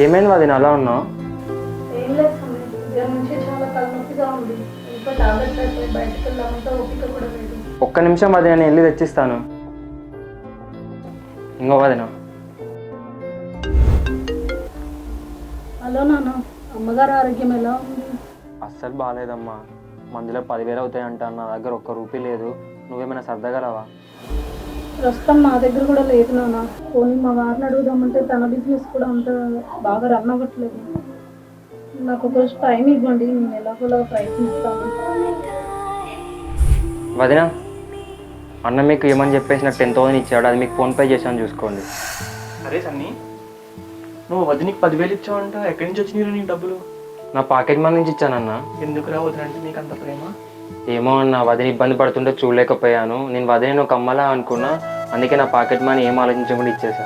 ఏమైంది వదిన అలా ఉన్నావు? ఏం లేదు స్వామి, ఉదయం నుంచి చాలా తలనొప్పిగా ఉంది. ఇంకా టాబ్లెట్స్ అయిపోయి బయటకు వెళ్ళామంటే ఓపిక కూడా లేదు. ఒక్క నిమిషం వదిన, నేను వెళ్ళి తెచ్చిస్తాను. ఇంకో వదిన. హలో నాన్న, అమ్మగారు ఆరోగ్యం ఎలా ఉంది? అస్సలు బాగాలేదమ్మా. మందులో 10,000 అవుతాయంట. నా దగ్గర ఒక్క రూపీ లేదు. నువ్వేమైనా సర్దగలవా? ప్రస్తుతం నా దగ్గర కూడా లేదు నాన్న. పోనీ మా వారిని అడుగుదామంటే తన బిజినెస్ కూడా అంత బాగా రన్ అవ్వట్లేదు. నాకు ఒక రోజు టైం ఇవ్వండి, నేను ఎలాగోలా ప్రయత్నిస్తాను. వదిన, అన్న మీకు ఏమని చెప్పేసి నాకు 10,000 ఇచ్చాడు. అది మీకు ఫోన్పే చేశాను, చూసుకోండి. సరే సన్నీ, నువ్వు వదినికి 10,000 ఇచ్చావంట. ఎక్కడి నుంచి వచ్చినాయి నీకు డబ్బులు? నా పాకెట్ మనీ నుంచి ఇచ్చానన్న. ఎందుకురా వదినంటే నీకు అంత ప్రేమ? ఏమో అన్న, వదిన ఇబ్బంది పడుతుంటే చూడలేకపోయాను. నేను వదిన ఒక అమ్మలా అనుకున్నా. అందుకే నా పాకెట్ మనీ ఏం ఆలోచించకుండా ఇచ్చేసా.